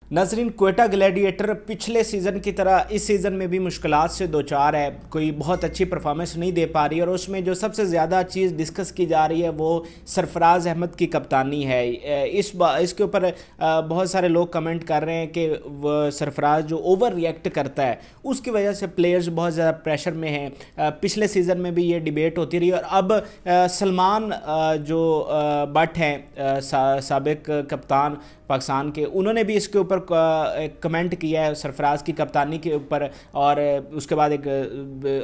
नाजरीन, क्वेटा ग्लैडिएटर पिछले सीज़न की तरह इस सीज़न में भी मुश्किलात से दो चार है। कोई बहुत अच्छी परफॉर्मेंस नहीं दे पा रही और उसमें जो सबसे ज़्यादा चीज़ डिस्कस की जा रही है वो सरफराज अहमद की कप्तानी है। इसके ऊपर बहुत सारे लोग कमेंट कर रहे हैं कि वो सरफराज जो ओवर रिएक्ट करता है उसकी वजह से प्लेयर्स बहुत ज़्यादा प्रेशर में हैं। पिछले सीज़न में भी ये डिबेट होती रही और अब सलमान जो बट हैं साबिक कप्तान पाकिस्तान के, उन्होंने भी इसके ऊपर कमेंट किया है सरफराज की कप्तानी के ऊपर और उसके बाद एक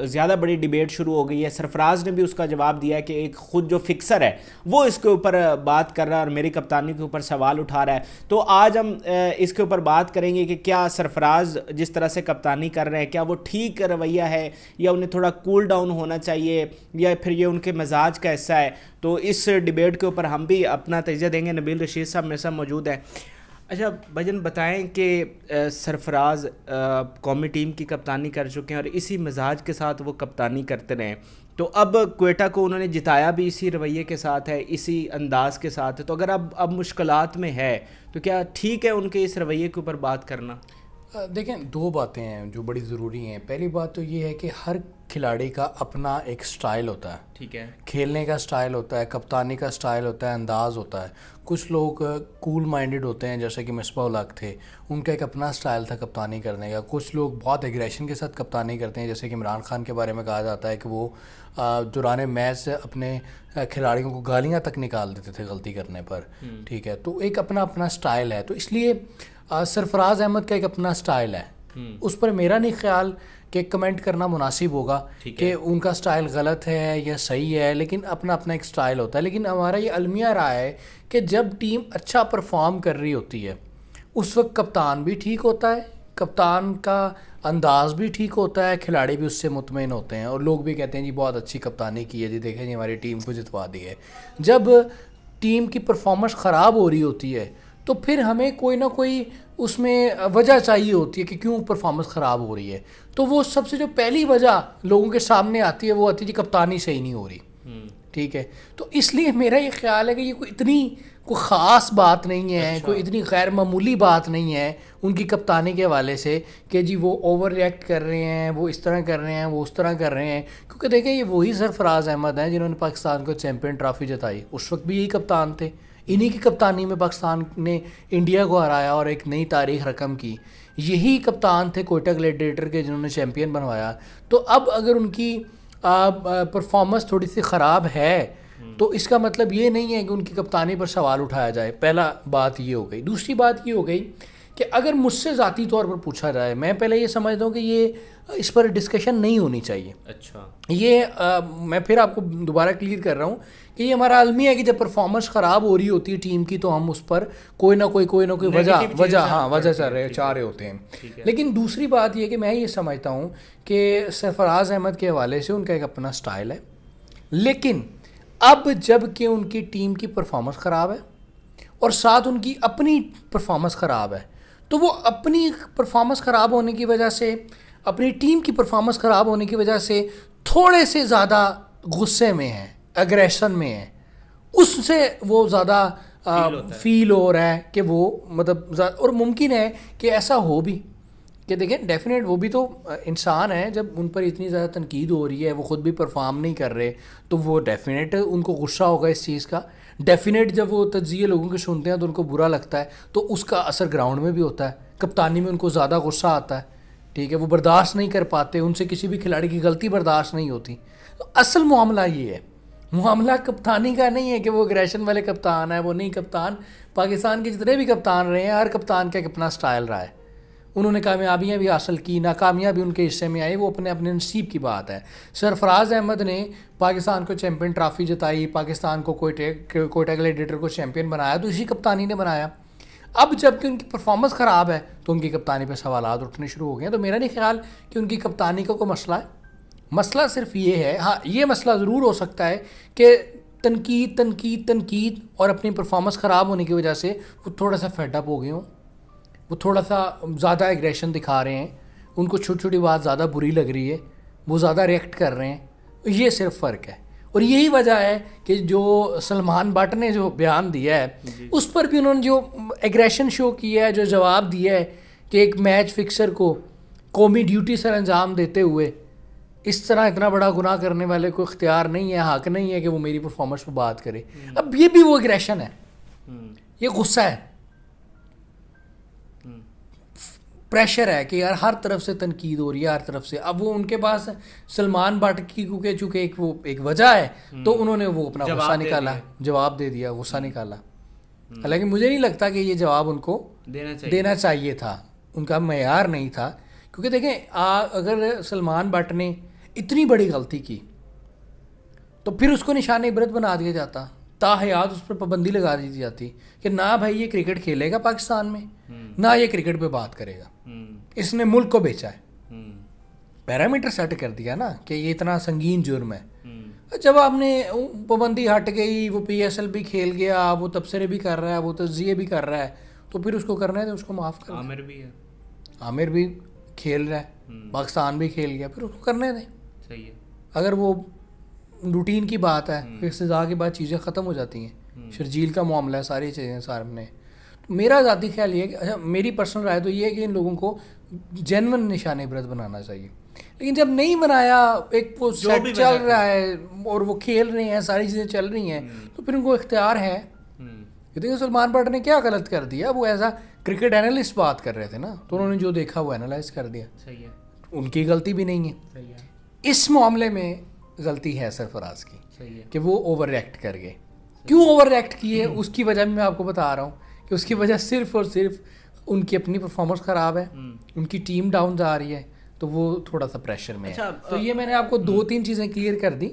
ज़्यादा बड़ी डिबेट शुरू हो गई है। सरफराज ने भी उसका जवाब दिया है कि एक ख़ुद जो फिक्सर है वो इसके ऊपर बात कर रहा है और मेरी कप्तानी के ऊपर सवाल उठा रहा है। तो आज हम इसके ऊपर बात करेंगे कि क्या सरफराज जिस तरह से कप्तानी कर रहे हैं क्या वो ठीक रवैया है या उन्हें थोड़ा कूल डाउन होना चाहिए या फिर ये उनके मिजाज का हिस्सा है। तो इस डिबेट के ऊपर हम भी अपना तजिया देंगे। नबील रशीद साहब मेरे साथ मौजूद हैं। अच्छा भजन, बताएं कि सरफराज कौमी टीम की कप्तानी कर चुके हैं और इसी मिजाज के साथ वो कप्तानी करते रहे। तो अब क्वेटा को उन्होंने जिताया भी इसी रवैये के साथ है, इसी अंदाज के साथ है। तो अगर अब मुश्किलात में है तो क्या ठीक है उनके इस रवैये के ऊपर बात करना? देखें, दो बातें हैं जो बड़ी ज़रूरी हैं। पहली बात तो ये है कि हर खिलाड़ी का अपना एक स्टाइल होता है। ठीक है, खेलने का स्टाइल होता है, कप्तानी का स्टाइल होता है, अंदाज़ होता है। कुछ लोग कूल माइंडेड होते हैं जैसे कि मिसबाह उल हक थे, उनका एक अपना स्टाइल था कप्तानी करने का। कुछ लोग बहुत एग्रेशन के साथ कप्तानी करते हैं जैसे कि इमरान खान के बारे में कहा जाता है कि वो दौरान मैच अपने खिलाड़ियों को गालियाँ तक निकाल देते थे गलती करने पर। ठीक है, तो एक अपना अपना स्टाइल है। तो इसलिए सरफराज अहमद का एक अपना स्टाइल है, उस पर मेरा नहीं ख्याल कि कमेंट करना मुनासिब होगा कि उनका स्टाइल गलत है या सही है, लेकिन अपना अपना एक स्टाइल होता है। लेकिन हमारा ये अलमिया रहा है कि जब टीम अच्छा परफॉर्म कर रही होती है उस वक्त कप्तान भी ठीक होता है, कप्तान का अंदाज भी ठीक होता है, खिलाड़ी भी उससे मुतमईन होते हैं और लोग भी कहते हैं जी बहुत अच्छी कप्तानी की है, जी देखें जी हमारी टीम को जितवा दी है। जब टीम की परफॉर्मेंस ख़राब हो रही होती है तो फिर हमें कोई ना कोई उसमें वजह चाहिए होती है कि क्यों परफॉर्मेंस ख़राब हो रही है। तो वो सबसे जो पहली वजह लोगों के सामने आती है वो आती है जी कप्तानी सही नहीं हो रही। ठीक है, तो इसलिए मेरा ये ख्याल है कि ये कोई ख़ास बात नहीं है। कोई इतनी गैर मामूली बात नहीं है उनकी कप्तानी के हवाले से कि जी वो ओवर रिएक्ट कर रहे हैं, वो इस तरह कर रहे हैं, वो उस तरह कर रहे हैं। क्योंकि देखें, ये वही सरफराज अहमद हैं जिन्होंने पाकिस्तान को चैम्पियन ट्रॉफी जिताई। उस वक्त भी यही कप्तान थे, इन्हीं की कप्तानी में पाकिस्तान ने इंडिया को हराया और एक नई तारीख रकम की। यही कप्तान थे क्वेटा ग्लैडिएटर के जिन्होंने चैम्पियन बनवाया। तो अब अगर उनकी परफॉर्मेंस थोड़ी सी ख़राब है तो इसका मतलब ये नहीं है कि उनकी कप्तानी पर सवाल उठाया जाए। पहला बात ये हो गई। दूसरी बात ये हो गई कि अगर मुझसे ज़ाती तौर पर पूछा जाए, मैं पहले ये समझता हूँ कि ये इस पर डिस्कशन नहीं होनी चाहिए। अच्छा, ये मैं फिर आपको दोबारा क्लियर कर रहा हूँ कि ये हमारा अलमी है कि जब परफॉर्मेंस ख़राब हो रही होती है टीम की तो हम उस पर कोई ना कोई वजह चाह रहे होते हैं। लेकिन दूसरी बात ये कि मैं ये समझता हूँ कि सरफराज अहमद के हवाले से उनका एक अपना स्टाइल है, लेकिन अब जब कि उनकी टीम की परफॉर्मेंस ख़राब है और साथ उनकी अपनी परफॉर्मेंस ख़राब है, तो वो अपनी परफॉर्मेंस ख़राब होने की वजह से, अपनी टीम की परफॉर्मेंस ख़राब होने की वजह से थोड़े से ज़्यादा गुस्से में हैं, एग्रेशन में हैं, उससे वो ज़्यादा फील हो रहा है कि वो मतलब। और मुमकिन है कि ऐसा हो भी कि देखें, डेफिनेट वो भी तो इंसान है। जब उन पर इतनी ज़्यादा तनकीद हो रही है, वो ख़ुद भी परफॉर्म नहीं कर रहे, तो वो डेफिनेट उनको गुस्सा होगा इस चीज़ का। डेफिनेट जब वो तज्ज़िये लोगों के सुनते हैं तो उनको बुरा लगता है, तो उसका असर ग्राउंड में भी होता है। कप्तानी में उनको ज़्यादा गुस्सा आता है। ठीक है, वो बर्दाश्त नहीं कर पाते, उनसे किसी भी खिलाड़ी की गलती बर्दाश्त नहीं होती। तो असल मामला ये है, मामला कप्तानी का नहीं है कि वो एग्रेशन वाले कप्तान है, वो नहीं। कप्तान पाकिस्तान के जितने भी कप्तान रहे हैं, हर कप्तान का एक अपना स्टाइल रहा है। उन्होंने कामयाबियाँ भी हासिल की, नाकामियाँ भी उनके हिस्से में आई, वो अपने अपने नसीब की बात है। सरफराज अहमद ने पाकिस्तान को चैम्पियन ट्रॉफी जिताई, पाकिस्तान को क्वेटा ग्लैडिएटर को चैम्पियन बनाया, तो इसी कप्तानी ने बनाया। अब जबकि उनकी परफॉर्मेंस ख़राब है तो उनकी कप्तानी पर सवाल उठने शुरू हो गए हैं। तो मेरा नहीं ख्याल कि उनकी कप्तानी का कोई मसला है। मसला सिर्फ ये है, हाँ ये मसला ज़रूर हो सकता है कि तनकीद और अपनी परफॉर्मेंस ख़राब होने की वजह से वो थोड़ा सा फेडअप हो गए हों, वो थोड़ा सा ज़्यादा एग्रेशन दिखा रहे हैं, उनको छोटी छोटी बात ज़्यादा बुरी लग रही है, वो ज़्यादा रिएक्ट कर रहे हैं। ये सिर्फ फ़र्क है। और यही वजह है कि जो सलमान बट ने जो बयान दिया है उस पर भी उन्होंने जो एग्रेशन शो किया है, जो जवाब दिया है कि एक मैच फिक्सर को कौमी ड्यूटी सर अंजाम देते हुए इस तरह इतना बड़ा गुनाह करने वाले को इख्तियार नहीं है, हक नहीं है कि वो मेरी परफॉर्मेंस पर बात करे। अब ये भी वो एग्रेशन है, ये गुस्सा है, प्रेशर है कि यार हर तरफ से तनकीद हो रही है, हर तरफ से। अब वो उनके पास सलमान बट की क्योंकि चूंकि एक वजह है तो उन्होंने वो अपना गुस्सा निकाला, जवाब दे दिया, गुस्सा निकाला। हालांकि मुझे नहीं लगता कि ये जवाब उनको देना चाहिए था, उनका मेयार नहीं था। क्योंकि देखें अगर सलमान बट ने इतनी बड़ी गलती की तो फिर उसको निशान इबरत बना दिया जाता, ताहयात उस पर पाबंदी लगा दी जाती कि ना भाई ये क्रिकेट खेलेगा पाकिस्तान में, ना ये क्रिकेट पे बात करेगा, इसने मुल्क को बेचा है। पैरामीटर सेट कर दिया ना कि ये इतना संगीन जुर्म है। जब आपने पाबंदी हट गई, वो PSL भी खेल गया, वो तबसरे भी कर रहा है, वो तज़िये भी कर रहा है, तो फिर उसको करना है तो उसको माफ़ कर। आमिर भी है, आमिर भी खेल रहा है, पाकिस्तान भी खेल गया, फिर उसको करने दें। सही है। अगर वो रूटीन की बात है, फिर सज़ा के बाद चीज़ें ख़त्म हो जाती हैं। शर्जील का मामला है, सारी चीज़ें सामने। तो मेरा ज़ाती ख्याल ये है कि अच्छा, मेरी पर्सनल राय तो ये है कि इन लोगों को जेन्युइन निशान इबरत बनाना चाहिए। लेकिन जब नहीं बनाया, एक वो सेट चल रहा है और वो खेल रहे हैं, सारी चीज़ें चल रही हैं, तो फिर उनको इख्तियार है। देखिए सलमान बट ने क्या गलत कर दिया, वो ऐसा क्रिकेट एनालिस्ट बात कर रहे थे ना, तो उन्होंने जो देखा वो एनालाइज कर दिया। सही है, उनकी गलती भी नहीं है। सही है। इस मामले में गलती है सरफराज की, सही है कि वो ओवर रिएक्ट कर गए। क्यों ओवर रिएक्ट किए उसकी वजह भी मैं आपको बता रहा हूँ कि उसकी वजह सिर्फ और सिर्फ उनकी अपनी परफॉर्मेंस ख़राब है, उनकी टीम डाउन जा रही है, तो वो थोड़ा सा प्रेशर में है। तो ये मैंने आपको 2-3 चीज़ें क्लियर कर दी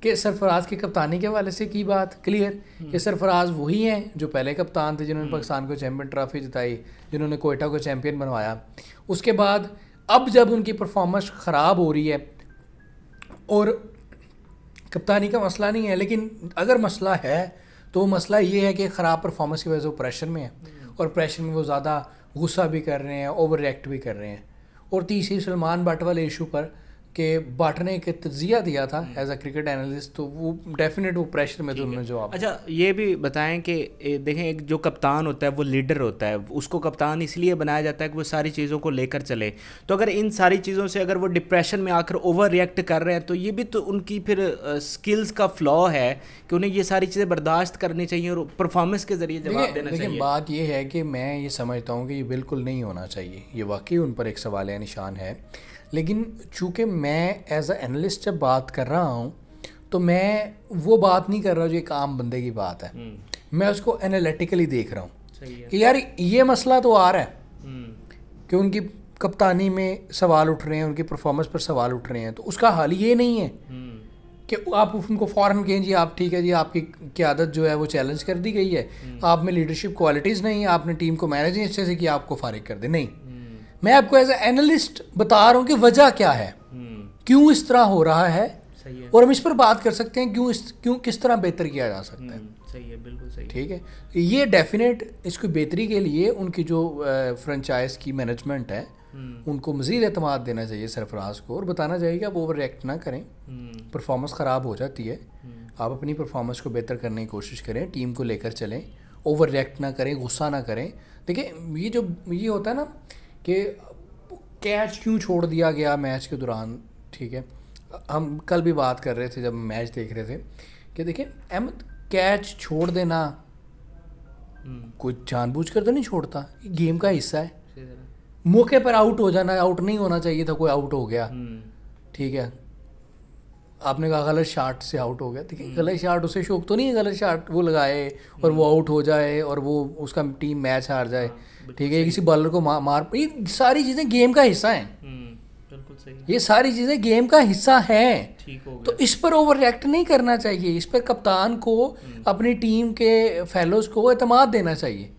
कि सरफराज की कप्तानी के हवाले से की बात क्लियर कि सरफराज वही हैं जो पहले कप्तान थे, जिन्होंने पाकिस्तान को चैम्पियन ट्रॉफी जिताई, जिन्होंने कोयटा को चैम्पियन बनवाया। उसके बाद अब जब उनकी परफॉर्मेंस ख़राब हो रही है, और कप्तानी का मसला नहीं है, लेकिन अगर मसला है तो वो मसला ये है कि ख़राब परफॉर्मेंस की वजह से वो प्रेशर में है, और प्रेशर में वो ज़्यादा गुस्सा भी कर रहे हैं, ओवर रिएक्ट भी कर रहे हैं। और तीसरी सलमान बट वाले इशू पर कि बट ने एक तजिया दिया था एज अ क्रिकेट एनालिस्ट, तो वो डेफिनेट वो प्रेशर में तो उन्होंने जवाब। अच्छा, ये भी बताएं कि देखें, एक जो कप्तान होता है वो लीडर होता है, उसको कप्तान इसलिए बनाया जाता है कि वो सारी चीज़ों को लेकर चले। तो अगर इन सारी चीज़ों से अगर वो डिप्रेशन में आकर ओवर रिएक्ट कर रहे हैं, तो ये भी तो उनकी फिर स्किल्स का फ्लॉ है कि उन्हें ये सारी चीज़ें बर्दाश्त करनी चाहिए और परफॉर्मेंस के ज़रिए जवाब देना चाहिए। लेकिन बात ये है कि मैं ये समझता हूँ कि ये बिल्कुल नहीं होना चाहिए, ये वाकई उन पर एक सवाल निशान है। लेकिन चूँकि मैं एज अ एनालिस्ट जब बात कर रहा हूँ तो मैं वो बात नहीं कर रहा जो एक आम बंदे की बात है, मैं उसको एनालिटिकली देख रहा हूँ कि यार ये मसला तो आ रहा है कि उनकी कप्तानी में सवाल उठ रहे हैं, उनकी परफॉर्मेंस पर सवाल उठ रहे हैं, तो उसका हल ये नहीं है कि आप उनको फ़ौरन कहें जी आप ठीक है जी, आपकी क़यादत जो है वो चैलेंज कर दी गई है, आप में लीडरशिप क्वालिटीज़ नहीं है, आपने टीम को मैनेज नहीं अच्छे से किया, आपको फारिग कर दे। नहीं, मैं आपको एज ए एनालिस्ट बता रहा हूँ कि वजह क्या है, क्यों इस तरह हो रहा है, और हम इस पर बात कर सकते हैं क्यों किस तरह बेहतर किया जा सकता है। सही है, बिल्कुल सही। ठीक है, ये डेफिनेट इसकी बेहतरी के लिए उनकी जो फ्रेंचाइज की मैनेजमेंट है उनको मज़ीद एतमाद देना चाहिए सरफराज को, और बताना चाहिए कि आप ओवर रिएक्ट ना करें, परफॉर्मेंस ख़राब हो जाती है, आप अपनी परफॉर्मेंस को बेहतर करने की कोशिश करें, टीम को लेकर चलें, ओवर रिएक्ट ना करें, गुस्सा ना करें। देखिए ये होता है ना कि कैच क्यों छोड़ दिया गया मैच के दौरान, ठीक है, हम कल भी बात कर रहे थे जब मैच देख रहे थे कि देखिए अहमद, कैच छोड़ देना कोई जानबूझकर तो नहीं छोड़ता, गेम का हिस्सा है। मौके पर आउट हो जाना, आउट नहीं होना चाहिए था, कोई आउट हो गया, ठीक है, आपने कहा गलत शॉट से आउट हो गया, देखिए गलत शॉट उसे शौक तो नहीं है गलत शॉट वो लगाए और वो आउट हो जाए और वो उसका टीम मैच हार जाए, ठीक है, किसी बॉलर को मार, ये सारी चीज़ें गेम का हिस्सा हैं, बिल्कुल सही, ये सारी चीज़ें गेम का हिस्सा हैं। ठीक हो गया। तो इस पर ओवर रिएक्ट नहीं करना चाहिए, इस पर कप्तान को अपनी टीम के फेलोज को एतमाद देना चाहिए,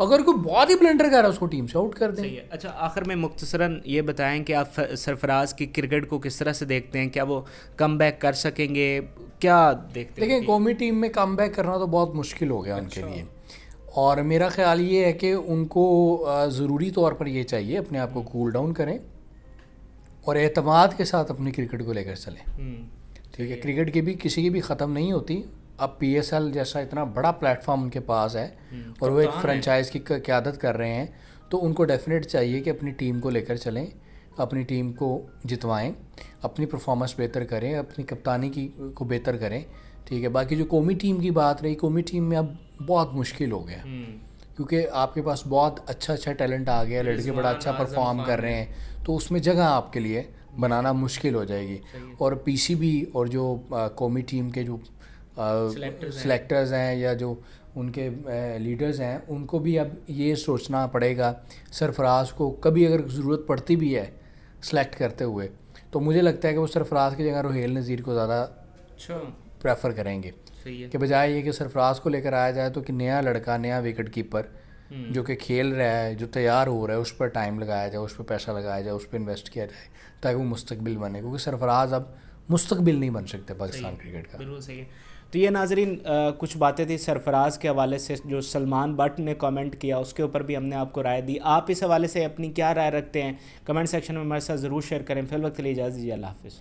अगर कोई बहुत ही ब्लंडर कर रहा है उसको टीम से आउट कर दें। सही है। अच्छा, आखिर में मुख्तसरन ये बताएं कि आप सरफराज की क्रिकेट को किस तरह से देखते हैं, क्या वो कम बैक कर सकेंगे, क्या देखते हैं? देखिए कौमी टीम में कम बैक करना तो बहुत मुश्किल हो गया उनके लिए, और मेरा ख्याल ये है कि उनको ज़रूरी तौर पर ये चाहिए अपने आप को कूल डाउन करें और एतमाद के साथ अपनी क्रिकेट को लेकर चलें। ठीक है, क्रिकेट की भी किसी की भी ख़त्म नहीं होती। अब PSL जैसा इतना बड़ा प्लेटफॉर्म उनके पास है और वो एक फ्रेंचाइज की क़यादत कर रहे हैं, तो उनको डेफिनेट चाहिए कि अपनी टीम को लेकर चलें, अपनी टीम को जितवाएं, अपनी परफॉर्मेंस बेहतर करें, अपनी कप्तानी को बेहतर करें। ठीक है, बाकी जो कौमी टीम की बात रही, कौमी टीम में अब बहुत मुश्किल हो गया क्योंकि आपके पास बहुत अच्छा टैलेंट आ गया, लड़के बड़ा अच्छा परफॉर्म कर रहे हैं, तो उसमें जगह आपके लिए बनाना मुश्किल हो जाएगी। और PCB और जो कौमी टीम के जो सेलेक्टर्स हैं या जो उनके लीडर्स हैं, उनको भी अब ये सोचना पड़ेगा सरफराज को कभी अगर ज़रूरत पड़ती भी है सेलेक्ट करते हुए, तो मुझे लगता है कि वो सरफराज की जगह रुहेल नज़ीर को ज़्यादा प्रेफर करेंगे कि बजाय ये कि सरफराज को लेकर आया जाए, तो कि नया लड़का, नया विकेट कीपर जो कि खेल रहा है, जो तैयार हो रहा है, उस पर टाइम लगाया जाए, उस पर पैसा लगाया जाए, उस पर इन्वेस्ट किया जाए ताकि वो मुस्तकबिल बने, क्योंकि सरफराज अब मुस्तकबिल नहीं बन सकते पाकिस्तान क्रिकेट का। बिल्कुल सही है। तो ये नाजरीन कुछ बातें थी सरफराज के हवाले से, जो सलमान बट ने कमेंट किया उसके ऊपर भी हमने आपको राय दी। आप इस हवाले से अपनी क्या राय रखते हैं कमेंट सेक्शन में हमारे साथ ज़रूर शेयर करें। फिर वक्त के लिए इजाज़त दीजिए, अल्लाह हाफ़िज़।